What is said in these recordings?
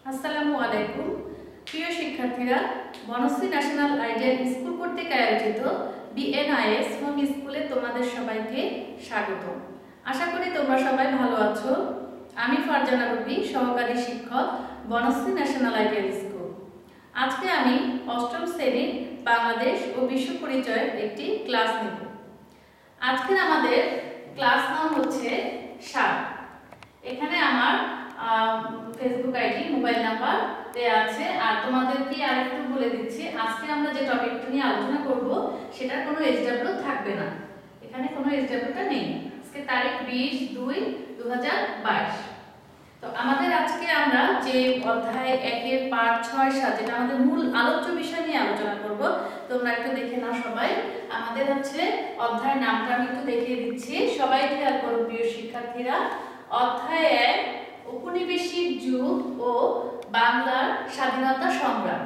আসসালামু আলাইকুম প্রিয় শিক্ষার্থীরা, বনশ্রী ন্যাশনাল আইডিয়াল স্কুল কর্তৃক আয়োজিত বিএনআইএস হোম স্কুলে তোমাদের সবাইকে স্বাগত। আশা করি তোমরা সবাই ভালো আছো। আমি ফারজানা রুবি, সহকারী শিক্ষক, বনশ্রী ন্যাশনাল আইডিয়াল স্কুল। আজকে আমি অষ্টম শ্রেণীর বাংলাদেশ ও বিশ্ব পরিচয়ের একটি ক্লাস নেব। আজকে আমাদের ক্লাস নাম হচ্ছে 7। এখানে আমার ফেসবুক আইডি, মোবাইল নাম্বার দেয়া আছে। আর তোমাদেরকে আরেকটু বলে দিচ্ছি, আজকে আমরা যে টপিকটা নিয়ে আলোচনা করব সেটার কোনো এসডব্লিউ থাকবে না। এখানে কোনো এসডব্লিউটা নেই। আজকে তারিখ 20/20/22। তো আমাদের আজকে আমরা যে অধ্যায় 1-এর পাঠ 6-7, যেটা আমাদের মূল আলোচ্য বিষয় নিয়ে আলোচনা করব, তোমরা একটু দেখে নাও সবাই। আমাদের হচ্ছে অধ্যায়ের নামটা আমি একটু দেখিয়ে দিচ্ছি, সবাই খেয়াল করো প্রিয় শিক্ষার্থীরা। অধ্যায় 1, ঔপনিবেশিক যুগ ও বাংলার স্বাধীনতা সংগ্রাম।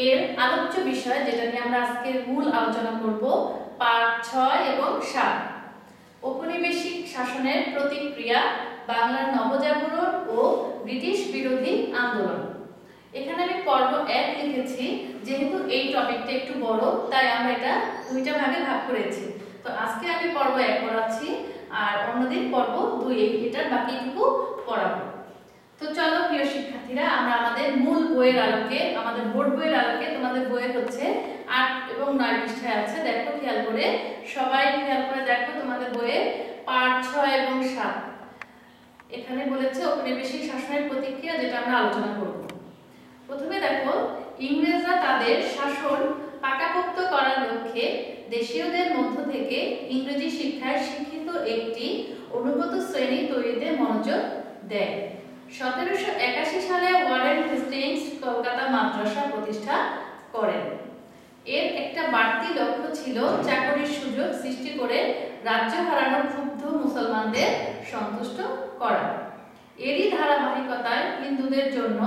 এর আলোচ্য বিষয়, যেটা নিয়ে আমরা আজকের মূল আলোচনা করব, পাঠ 6 এবং 7। ঔপনিবেশিক শাসনের প্রতিক্রিয়া, বাংলার নবজাগরণ ও ব্রিটিশ বিরোধী আন্দোলন। এখানে আমি পর্ব 1 লিখেছি, যেহেতু এই টপিকটা একটু বড় তাই আমরা এটা দুইটা ভাগে ভাগ করেছি। তো আজকে আমি পর্ব 1 পড়াচ্ছি আর অন্যদিন পর্ব 2, এটার বাকিটুকু পড়াবো। তো চলো প্রিয় শিক্ষার্থীরা, আমরা আমাদের মূল বইয়ের আলোকে, আমাদের বোর্ড বইয়ের আলোকে, তোমাদের বইয়ে হচ্ছে 8 এবং 9 পৃষ্ঠায় আছে, দেখো খেয়াল করে, সবাই খেয়াল করে দেখো তোমাদের বইয়ে পাঠ 6 এবং 7। এখানে বলেছে ঔপনিবেশিক শাসনের প্রতিক্রিয়া, যেটা আমরা আলোচনা করব। প্রথমে দেখো, ইংরেজরা তাদের শাসন পাকাপোক্ত করার লক্ষ্যে দেশীয়দের মধ্য থেকে ইংরেজি শিক্ষায় শিক্ষিত একটি অনুগত শ্রেণী তৈরিতে মনোযোগ দেয়। 1781 সালে ওয়ারেন হেস্টিংস কলকাতা মাদ্রাসা প্রতিষ্ঠা করেন। এর একটা বাড়তি লক্ষ্য ছিল চাকরির সুযোগ সৃষ্টি করে রাজ্য হারানো ক্ষুব্ধ মুসলমানদের সন্তুষ্ট করা। এরই ধারাবাহিকতায় হিন্দুদের জন্য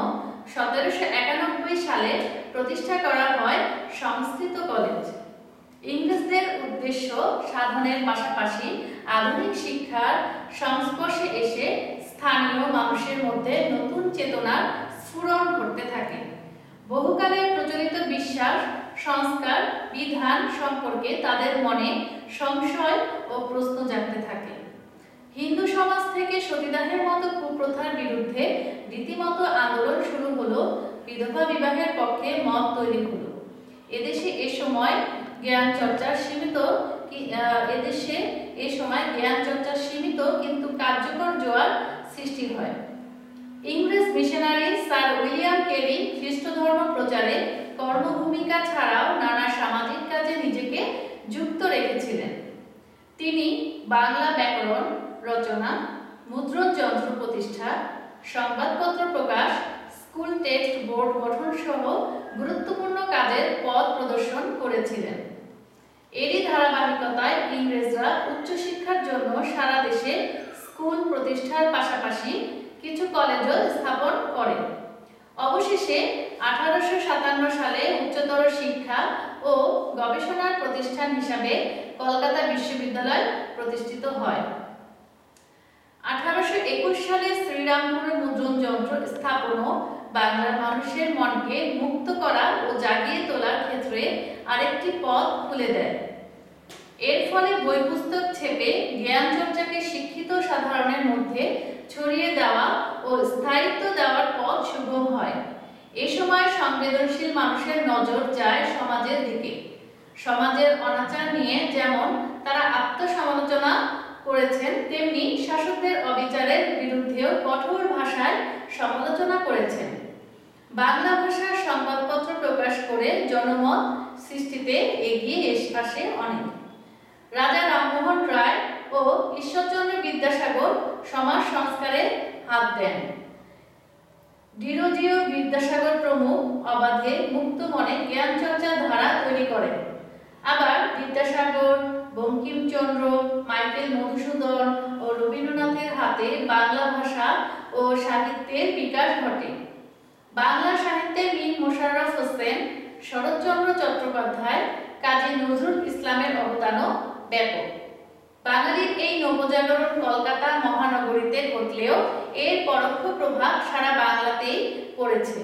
1791 সালে প্রতিষ্ঠা করা হয় সংস্কৃত কলেজ। ইংরেজদের উদ্দেশ্য সাধনের পাশাপাশি আধুনিক শিক্ষার সংস্পর্শে এসে স্থানীয় মানুষের মধ্যে নতুন চেতনার স্ফুরণ ঘটতে থাকে। বহুকালের প্রচলিত বিশ্বাস, সংস্কার, বিধান সম্পর্কে তাদের মনে সংশয় ও প্রশ্ন জাগতে থাকে। হিন্দু সমাজ থেকে সতীদাহের মতো কুপ্রথার বিরুদ্ধে রীতিমতো আন্দোলন শুরু হলো। বিধবা বিবাহের পক্ষে মত তৈরি হলো। এদেশে এ সময় জ্ঞান চর্চার সীমিত কিন্তু কার্যকর জোয়ার সৃষ্টি হয়। ইংরেজ মিশনারি স্যার উইলিয়াম কেরি খ্রিস্ট ধর্ম প্রচারে কর্মভূমিকা ছাড়াও নানা সামাজিক কাজে নিজেকে যুক্ত রেখেছিলেন। তিনি বাংলা ব্যাকরণ রচনা, মুদ্রণ যন্ত্র প্রতিষ্ঠা, সংবাদপত্র প্রকাশ, স্কুল টেক্সট বোর্ড গঠন সহ গুরুত্বপূর্ণ কাজের পথ প্রদর্শন করেছিলেন। এরই ধারাবাহিকতায় ইংরেজরা উচ্চশিক্ষার জন্য সারা দেশে স্কুল প্রতিষ্ঠার পাশাপাশি কিছু কলেজও স্থাপন করে। অবশেষে 1857 সালে উচ্চতর শিক্ষা ও গবেষণার প্রতিষ্ঠান হিসাবে কলকাতা বিশ্ববিদ্যালয় প্রতিষ্ঠিত হয়। 1821 সালে শ্রীরামপুরে মুদ্রণ যন্ত্র স্থাপনও বাংলার মানুষের মনকে মুক্ত করা ও জাগিয়ে তোলার ক্ষেত্রে আরেকটি পথ খুলে দেয়। এর ফলে বই পুস্তক ছেপে জ্ঞান চর্চাকে শিক্ষিত সাধারণের মধ্যে ছড়িয়ে দেওয়া ও স্থায়িত্ব দেওয়ার পথ সুগম হয়। এ সময় সংবেদনশীল মানুষের নজর যায় সমাজের দিকে। সমাজের অনাচার নিয়ে যেমন তারা আত্মসমালোচনা করেছেন, তেমনি শাসকদের অবিচারের বিরুদ্ধেও কঠোর ভাষায় সমালোচনা করেছেন। বাংলা ভাষার সংবাদপত্র প্রকাশ করে জনমত সৃষ্টিতে এগিয়ে আসে অনেক। রাজা রামমোহন রায় ও ঈশ্বরচন্দ্র বিদ্যাসাগর সমাজ সংস্কারে হাত দেন। ডিরোজিও বিদ্যাসাগর প্রমুখ অবাধে মুক্ত মনে জ্ঞান চর্চার ধারা তৈরি করেন। আবার বিদ্যাসাগর, বঙ্কিমচন্দ্র, মাইকেল মধুসূদন ও রবীন্দ্রনাথের হাতে বাংলা ভাষা ও সাহিত্যের বিকাশ ঘটে। বাংলা সাহিত্যে মীর মোশাররফ হোসেন, শরৎচন্দ্র চট্টোপাধ্যায়, কাজী নজরুল ইসলামের অবদানও ব্যাপক। বাঙালির এই নবজাগরণ কলকাতা মহানগরীতে ঘটলেও এর পরোক্ষ প্রভাব সারা বাংলাতেই করেছে।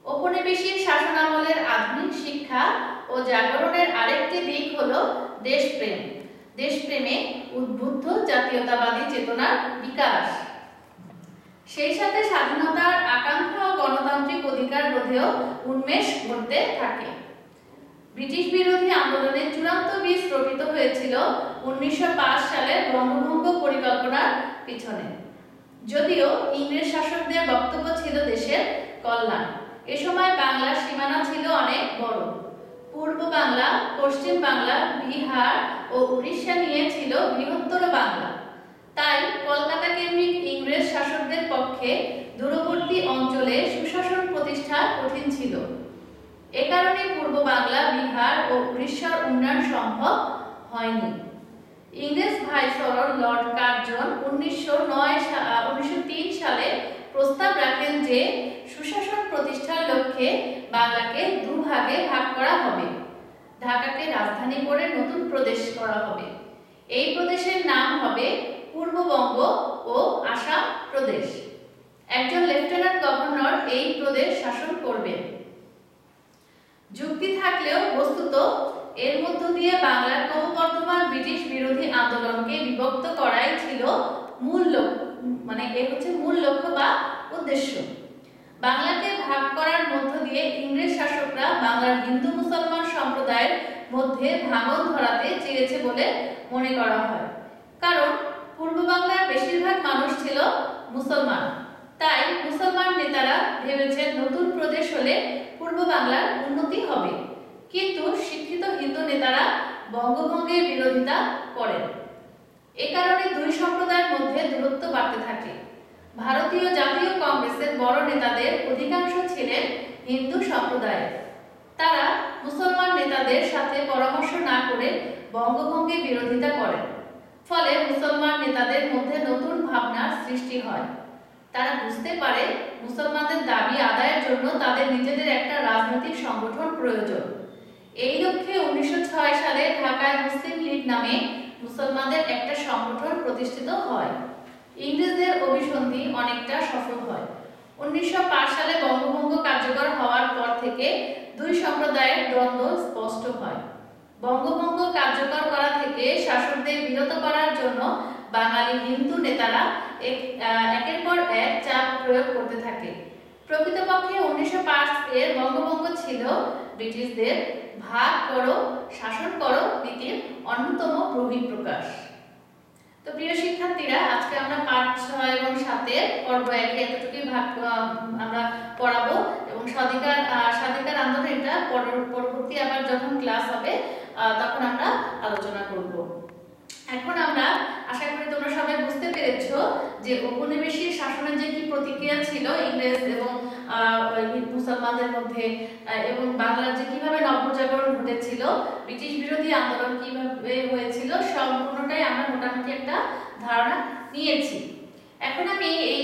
ঔপনিবেশিক শাসনামলের আধুনিক শিক্ষা ও জাগরণের আরেকটি দিক হলো দেশপ্রেম। দেশপ্রেমে উদ্বুদ্ধ জাতীয়তাবাদী চেতনার বিকাশ। সেই সাথে স্বাধীনতার আকাঙ্ক্ষা ও গণতান্ত্রিক অধিকার রোধেও উন্মেষ ঘটতে থাকে। ব্রিটিশ বিরোধী আন্দোলনের চূড়ান্ত বীজ রোপিত হয়েছিল 1905 সালের বঙ্গভঙ্গ পরিকল্পনার পিছনে। যদিও ইংরেজ শাসকদের বক্তব্য ছিল দেশের কল্যাণ, এ সময় বাংলার সীমানা ছিল অনেক বড়। পূর্ব বাংলা, পশ্চিম বাংলা, বিহার ও উড়িষ্যা নিয়ে ছিল বৃহত্তর বাংলা। তাই কলকাতা কেন্দ্রিক ইংরেজ শাসকদের পক্ষে দূরবর্তী অঞ্চলে সুশাসন প্রতিষ্ঠা কঠিন ছিল। এ কারণে পূর্ব বাংলা, বিহার ও উড়িষ্যার উন্নয়ন সম্ভব হয়নি। ইংরেজ ভাইসরয় লর্ড কার্জন 1903 সালে প্রস্তাব রাখেন যে সুশাসন প্রতিষ্ঠার লক্ষ্যে বাংলাকে দুভাগে ভাগ করা হবে। ঢাকাকে রাজধানী করে নতুন প্রদেশ করা হবে। এই প্রদেশের নাম হবে পূর্ববঙ্গ ও আসাম প্রদেশ। একজন লেফটেন্যান্ট গভর্নর এই প্রদেশ শাসন করবেন। যুক্তি থাকলেও বস্তুত এর মধ্য দিয়ে বাংলার ক্রমবর্ধমান ব্রিটিশ বিরোধী আন্দোলনকে বিভক্ত করাই ছিল মূল লক্ষ্য, মূল লক্ষ্য বা উদ্দেশ্য। বাংলাকে ভাগ করার মধ্য দিয়ে ইংরেজ শাসকরা বাংলার হিন্দু মুসলমান সম্প্রদায়ের মধ্যে ভাঙন ধরাতে চেয়েছে বলে মনে করা হয়। কারণ পূর্ব বাংলার বেশিরভাগ মানুষ ছিল মুসলমান। তাই মুসলমান নেতারা ভেবেছেন নতুন প্রদেশ হলে পূর্ব বাংলার উন্নতি হবে। কিন্তু শিক্ষিত হিন্দু নেতারা বঙ্গভঙ্গের বিরোধিতা করেন। এ কারণে দুই সম্প্রদায়ের মধ্যে দূরত্ব বাড়তে থাকে। ভারতীয় জাতীয় কংগ্রেসের বড় নেতাদের অধিকাংশ ছিলেন হিন্দু সম্প্রদায়ের। তারা মুসলমান নেতাদের সাথে পরামর্শ না করে বঙ্গভঙ্গের বিরোধিতা করেন। ফলে মুসলমান নেতাদের মধ্যে নতুন ভাবনার সৃষ্টি হয়। তারা বুঝতে পারে মুসলমানদের দাবি আদায়ের জন্য তাদের নিজেদের একটা রাজনৈতিক সংগঠন প্রয়োজন। এই লক্ষ্যে 1906 সালে ঢাকায় মুসলিম লীগ নামে মুসলমানদের একটা সংগঠন প্রতিষ্ঠিত হয়। ইংরেজদের অভিসন্ধি অনেকটা সফল হয়। 1905 সালে বঙ্গভঙ্গ কার্যকর হওয়ার পর থেকে দুই সম্প্রদায়ের দ্বন্দ্ব স্পষ্ট হয়। বঙ্গভঙ্গ কার্যকর করা থেকে শাসকদের বিরত করার জন্য বাঙালি হিন্দু নেতারা একের পর এক চাপ প্রয়োগ করতে থাকে। প্রকৃতপক্ষে 1905 এর বঙ্গভঙ্গ ছিল ব্রিটিশদের ভাগ করো শাসন করো নীতির অন্যতম বহিঃপ্রকাশ। তো প্রিয় শিক্ষার্থীরা, আজকে আমরা পাঠ 6 এবং 7 এর পর্ব 1 এতটুকুই আমরা পড়াবো এবং স্বাধিকার আন্দোলন এটা পরবর্তী আবার যখন ক্লাস হবে তখন আমরা আলোচনা করব। এখন আমরা আশা করি তোমরা সবাই বুঝতে পেরেছো যে ঔপনিবেশিক শাসনের যে কি প্রতিক্রিয়া ছিল ইংরেজ এবং মুসলমানদের মধ্যে, এবং বাংলার যে কিভাবে নবজাগরণ ঘটেছিল, ব্রিটিশ বিরোধী আন্দোলন কিভাবে হয়েছিল, সম্পূর্ণটাই আমরা মোটামুটি একটা ধারণা নিয়েছি। এখন আমি এই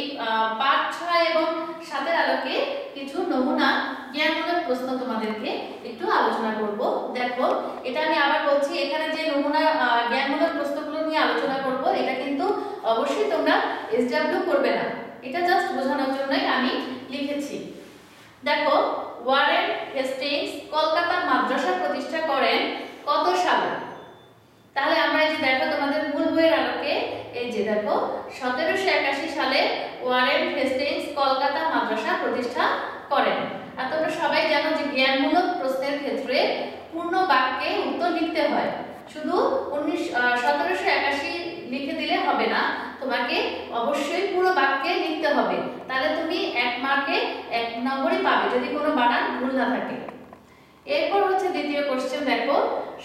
পাঠ 6 এবং 7 এর আলোকে কিছু নমুনা জ্ঞানমূলক প্রশ্ন তোমাদেরকে একটু আলোচনা করব। দেখো, এটা আমি আবার বলছি, এখানে যে নমুনা জ্ঞানমূলক প্রশ্নগুলো নিয়ে আলোচনা করব এটা কিন্তু অবশ্যই তোমরা এসডব্লিউ করবে না, এটা জাস্ট বোঝানোর জন্যই আমি লিখেছি। দেখো, ওয়ারেন হেস্টিংস কলকাতা মাদ্রাসা প্রতিষ্ঠা করেন কত সালে? তাহলে আমরা এই যে দেখো তোমাদের মূল বইয়ের আলোকে এই যে দেখো 1781 সালে ওয়ারেন হেস্টিংস কলকাতা মাদ্রাসা প্রতিষ্ঠা করেন। আর তোমরা সবাই জানো যে জ্ঞানমূলক প্রশ্নের ক্ষেত্রে পূর্ণ বাক্যে উত্তর লিখতে হয়। শুধু 1781 লিখে দিলে হবে না, তোমাকে অবশ্যই পুরো বাক্যে লিখতে হবে। তাহলে তুমি 1 মার্কে 1 নম্বরই পাবে যদি কোনো বানান ভুল না থাকে। এরপর হচ্ছে দ্বিতীয় কোশ্চেন। দেখো,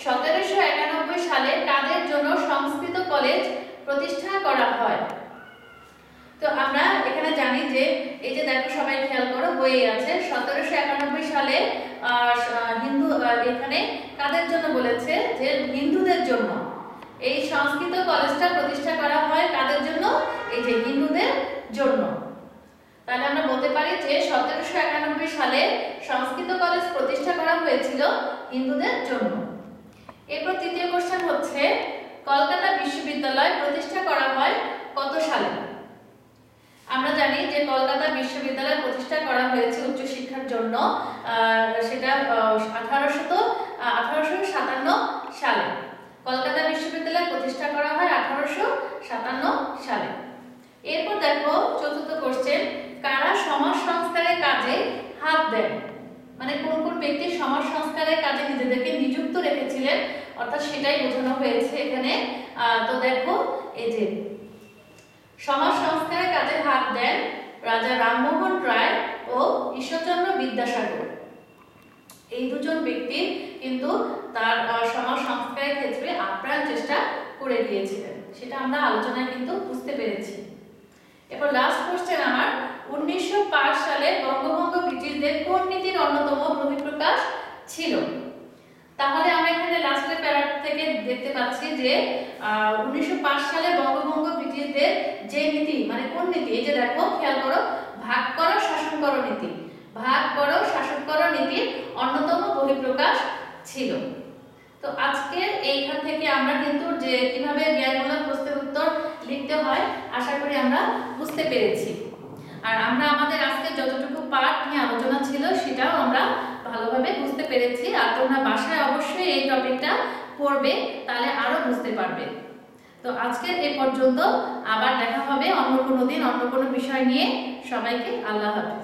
1791 সালে কাদের জন্য সংস্কৃত কলেজ প্রতিষ্ঠা করা হয়? তো আমরা এখানে জানি যে এই যে দেখো, সবাই খেয়াল করো, বইয়ে আছে 1791 সালে হিন্দু, এখানে কাদের জন্য বলেছে যে হিন্দুদের জন্য এই সংস্কৃত কলেজটা প্রতিষ্ঠা করা হয়। কাদের জন্য? এই যে হিন্দুদের জন্য। তাহলে আমরা বলতে পারি যে 1791 সালে সংস্কৃত কলেজ প্রতিষ্ঠা করা হয়েছিল হিন্দুদের জন্য। এরপর তৃতীয় কোশ্চেন হচ্ছে, কলকাতা বিশ্ববিদ্যালয় প্রতিষ্ঠা করা হয় কত সালে? আমরা জানি যে কলকাতা বিশ্ববিদ্যালয় প্রতিষ্ঠা করা হয়েছে উচ্চশিক্ষার জন্য, সেটা 1857 সালে। কলকাতা বিশ্ববিদ্যালয় প্রতিষ্ঠা করা হয় 1857 সালে। এরপর দেখো চতুর্থ কোশ্চেন, কারা সমাজ সংস্কারের কাজে হাত দেন? মানে কোন কোন ব্যক্তি সমাজ সংস্কারের কাজে নিজেদেরকে নিযুক্ত রেখেছিলেন, অর্থাৎ সেটাই বোঝানো হয়েছে এখানে। তো দেখো এই যে সমাজ সংস্কারের কাজে হাত দেন রাজা রামমোহন রায় ও ঈশ্বরচন্দ্র বিদ্যাসাগর। এই দুজন ব্যক্তি কিন্তু তার সমাজ সংস্কারের ক্ষেত্রে আপ্রাণ চেষ্টা করে গিয়েছিলেন, সেটা আমরা আলোচনায় কিন্তু বুঝতে পেরেছি। এরপর লাস্ট কোশ্চেন আমার, 1905 সালে বঙ্গভঙ্গ ব্রিটিশদের কোন নীতির অন্যতম বহিঃপ্রকাশ ছিল? তাহলে আমরা এখানে লাস্টের প্যারা থেকে দেখতে পাচ্ছি যে 1905 সালে বঙ্গভঙ্গ ব্রিটিশদের যে নীতি, মানে কোন নীতি, এই যে দেখো খেয়াল করো, ভাগ করো শাসন করো নীতি, ভাগ করো শাসন করো নীতির অন্যতম বহিঃপ্রকাশ ছিল। তো আজকের এইখান থেকে আমরা কিন্তু যে কিভাবে জ্ঞানমূলক প্রশ্নের উত্তর লিখতে হয় আশা করি আমরা বুঝতে পেরেছি। আর আমরা আমাদের আজকে যতটুকু পাঠ নিয়ে আলোচনা ছিল সেটাও আমরা ভালোভাবে বুঝতে পেরেছি। আর তোমরা বাসায় অবশ্যই এই টপিকটা পড়বে, তাহলে আরো বুঝতে পারবে। তো আজকের এই পর্যন্ত, আবার দেখা হবে অন্য কোনো দিন অন্য কোনো বিষয় নিয়ে। সবাইকে আল্লাহ হাফেজ।